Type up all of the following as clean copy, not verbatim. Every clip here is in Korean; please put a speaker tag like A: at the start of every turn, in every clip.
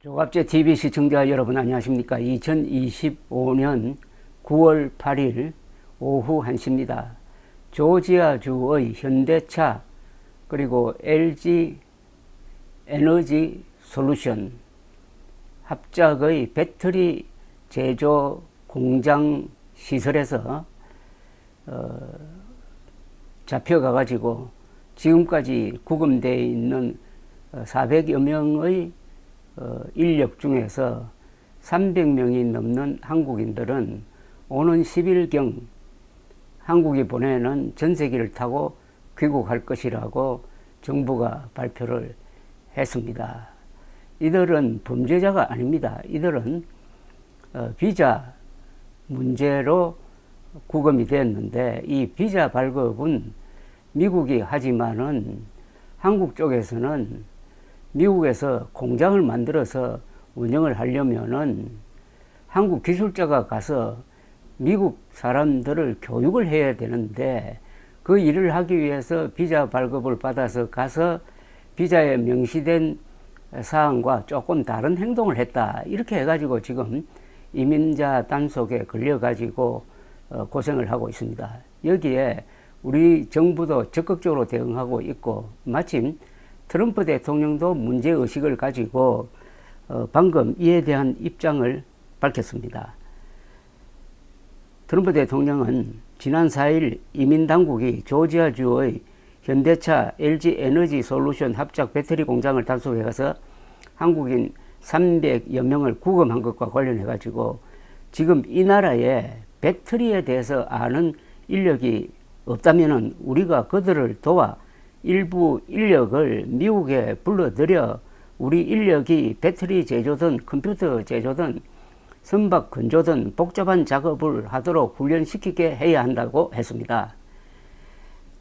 A: 조갑제 TV 시청자 여러분 안녕하십니까. 2025년 9월 8일 오후 1시입니다. 조지아주의 현대차 그리고 LG 에너지 솔루션 합작의 배터리 제조 공장 시설에서 잡혀가 가지고 지금까지 구금되어 있는 400여 명의 인력 중에서 300명이 넘는 한국인들은 오는 10일경 한국이 보내는 전세기를 타고 귀국할 것이라고 정부가 발표를 했습니다. 이들은 범죄자가 아닙니다. 이들은 비자 문제로 구금이 되었는데, 이 비자 발급은 미국이 하지만은 한국 쪽에서는 미국에서 공장을 만들어서 운영을 하려면은 한국 기술자가 가서 미국 사람들을 교육을 해야 되는데, 그 일을 하기 위해서 비자 발급을 받아서 가서 비자에 명시된 사항과 조금 다른 행동을 했다, 이렇게 해가지고 지금 이민자 단속에 걸려가지고 고생을 하고 있습니다. 여기에 우리 정부도 적극적으로 대응하고 있고, 마침 트럼프 대통령도 문제의식을 가지고 방금 이에 대한 입장을 밝혔습니다. 트럼프 대통령은 지난 4일 이민당국이 조지아주의 현대차 LG 에너지 솔루션 합작 배터리 공장을 단속해 가서 한국인 300여 명을 구금한 것과 관련해 가지고 지금 이 나라에 배터리에 대해서 아는 인력이 없다면은 우리가 그들을 도와 일부 인력을 미국에 불러들여 우리 인력이 배터리 제조든 컴퓨터 제조든 선박 건조든 복잡한 작업을 하도록 훈련시키게 해야 한다고 했습니다.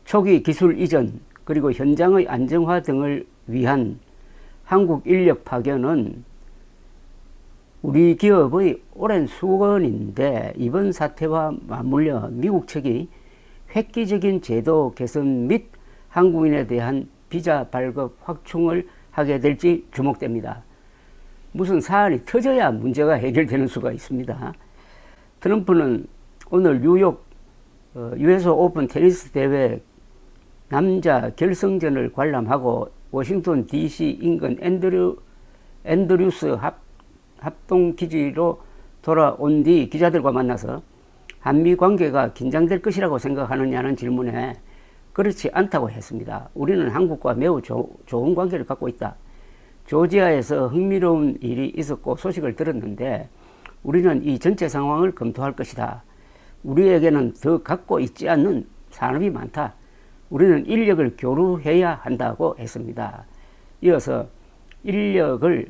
A: 초기 기술 이전 그리고 현장의 안정화 등을 위한 한국 인력 파견은 우리 기업의 오랜 수건인데, 이번 사태와 맞물려 미국 측이 획기적인 제도 개선 및 한국인에 대한 비자 발급 확충을 하게 될지 주목됩니다. 무슨 사안이 터져야 문제가 해결되는 수가 있습니다. 트럼프는 오늘 뉴욕 US 오픈 테니스 대회 남자 결승전을 관람하고 워싱턴 DC 인근 앤드류스 합동기지로 돌아온 뒤 기자들과 만나서 한미 관계가 긴장될 것이라고 생각하느냐는 질문에 그렇지 않다고 했습니다. 우리는 한국과 매우 좋은 관계를 갖고 있다. 조지아에서 흥미로운 일이 있었고 소식을 들었는데 우리는 이 전체 상황을 검토할 것이다. 우리에게는 더 갖고 있지 않는 산업이 많다. 우리는 인력을 교류해야 한다고 했습니다. 이어서 인력을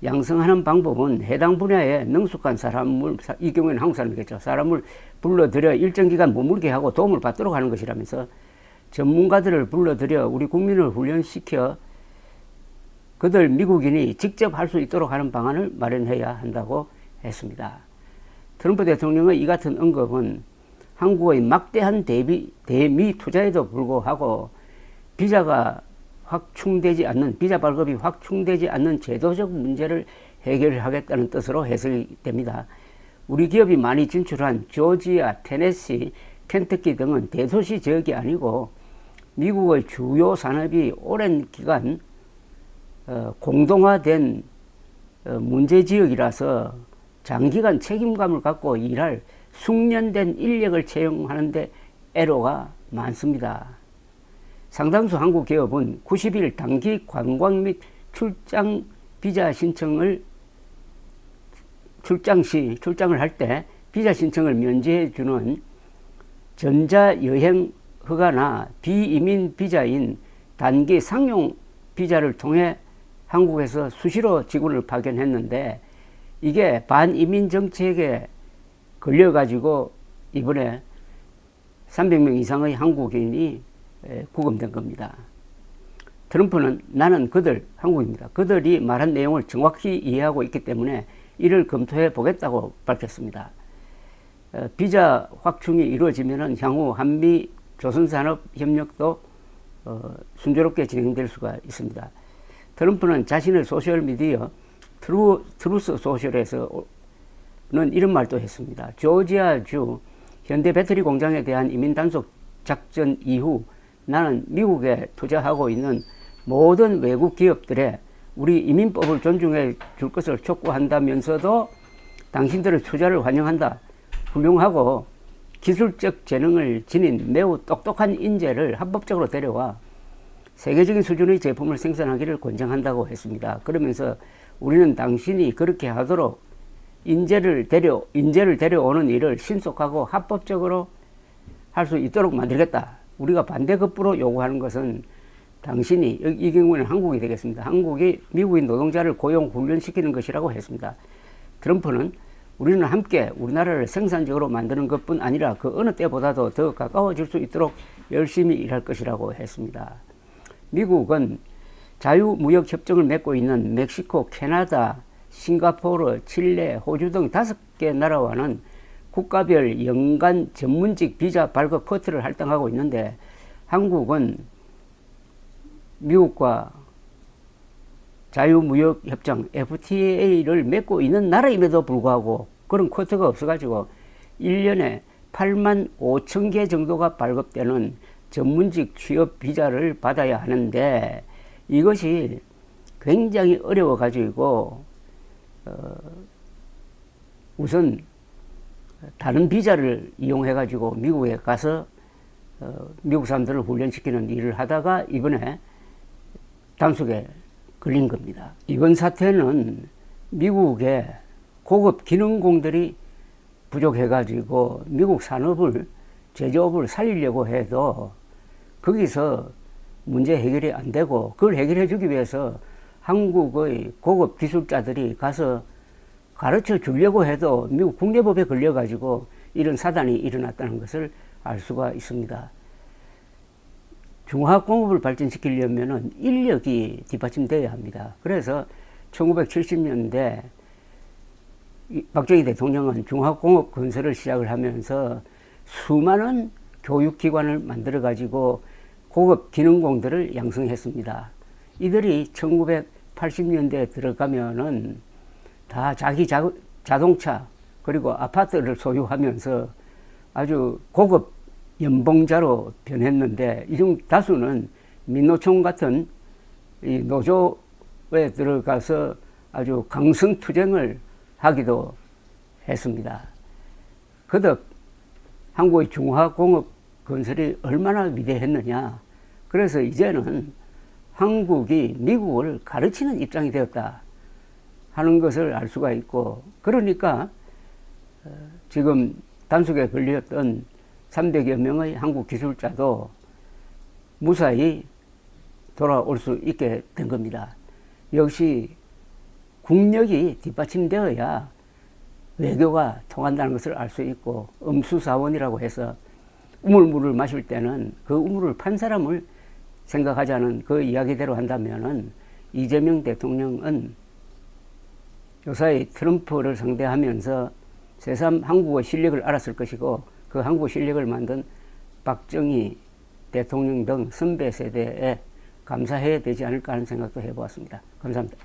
A: 양성하는 방법은 해당 분야에 능숙한 사람을, 이 경우에는 한국 사람이겠죠, 사람을 불러들여 일정 기간 머물게 하고 도움을 받도록 하는 것이라면서 전문가들을 불러들여 우리 국민을 훈련시켜 그들 미국인이 직접 할 수 있도록 하는 방안을 마련해야 한다고 했습니다. 트럼프 대통령의 이 같은 언급은 한국의 막대한 대미 투자에도 불구하고 비자 발급이 확충되지 않는 제도적 문제를 해결하겠다는 뜻으로 해석이 됩니다. 우리 기업이 많이 진출한 조지아, 테네시, 켄터키 등은 대도시 지역이 아니고 미국의 주요 산업이 오랜 기간 공동화된 문제지역이라서 장기간 책임감을 갖고 일할 숙련된 인력을 채용하는 데 애로가 많습니다. 상당수 한국 기업은 90일 단기 관광 및 출장 비자 신청을 출장을 할 때 비자 신청을 면제해 주는 전자여행 허가나 비이민 비자인 단기 상용 비자를 통해 한국에서 수시로 직원을 파견했는데, 이게 반이민 정책에 걸려가지고 이번에 300명 이상의 한국인이 구금된 겁니다. 트럼프는 나는 한국입니다. 그들이 말한 내용을 정확히 이해하고 있기 때문에 이를 검토해 보겠다고 밝혔습니다. 비자 확충이 이루어지면 향후 한미 조선산업협력도 순조롭게 진행될 수가 있습니다. 트럼프는 자신의 소셜미디어 트루스 소셜에서는 이런 말도 했습니다. 조지아주 현대 배터리 공장에 대한 이민 단속 작전 이후 나는 미국에 투자하고 있는 모든 외국 기업들의 우리 이민법을 존중해 줄 것을 촉구한다면서도 당신들의 투자를 환영한다. 훌륭하고 기술적 재능을 지닌 매우 똑똑한 인재를 합법적으로 데려와 세계적인 수준의 제품을 생산하기를 권장한다고 했습니다. 그러면서 우리는 당신이 그렇게 하도록 인재를 데려오는 일을 신속하고 합법적으로 할 수 있도록 만들겠다. 우리가 반대급부로 요구하는 것은 당신이, 이 경우에는 한국이 되겠습니다. 한국이 미국인 노동자를 고용 훈련시키는 것이라고 했습니다. 트럼프는 우리는 함께 우리나라를 생산적으로 만드는 것뿐 아니라 그 어느 때보다도 더 가까워질 수 있도록 열심히 일할 것이라고 했습니다. 미국은 자유무역협정을 맺고 있는 멕시코, 캐나다, 싱가포르, 칠레, 호주 등 5개 나라와는 국가별 연간 전문직 비자 발급 쿼트를 할당하고 있는데 한국은 미국과 자유무역협정 FTA를 맺고 있는 나라임에도 불구하고 그런 쿼트가 없어가지고 1년에 8만 5천 개 정도가 발급되는 전문직 취업 비자를 받아야 하는데 이것이 굉장히 어려워가지고 우선 다른 비자를 이용해가지고 미국에 가서 미국 사람들을 훈련시키는 일을 하다가 이번에 단속에 걸린 겁니다. 이번 사태는 미국의 고급 기능공들이 부족해가지고 미국 산업을, 제조업을 살리려고 해도 거기서 문제 해결이 안 되고 그걸 해결해 주기 위해서 한국의 고급 기술자들이 가서 가르쳐 주려고 해도 미국 국내법에 걸려가지고 이런 사단이 일어났다는 것을 알 수가 있습니다. 중화학공업을 발전시키려면 인력이 뒷받침되어야 합니다. 그래서 1970년대 박정희 대통령은 중화학공업 건설을 시작을 하면서 수많은 교육기관을 만들어가지고 고급 기능공들을 양성했습니다. 이들이 1980년대에 들어가면은 다 자기 자동차 그리고 아파트를 소유하면서 아주 고급 연봉자로 변했는데 이 중 다수는 민노총 같은 이 노조에 들어가서 아주 강성투쟁을 하기도 했습니다. 그덕 한국의 중화공업 건설이 얼마나 위대했느냐. 그래서 이제는 한국이 미국을 가르치는 입장이 되었다 하는 것을 알 수가 있고, 그러니까 지금 단속에 걸렸던 300여 명의 한국 기술자도 무사히 돌아올 수 있게 된 겁니다. 역시 국력이 뒷받침되어야 외교가 통한다는 것을 알 수 있고, 음수사원이라고 해서 우물물을 마실 때는 그 우물을 판 사람을 생각하자는 그 이야기대로 한다면은 이재명 대통령은 요사이 트럼프를 상대하면서 새삼 한국의 실력을 알았을 것이고, 그 한국 실력을 만든 박정희 대통령 등 선배 세대에 감사해야 되지 않을까 하는 생각도 해보았습니다. 감사합니다.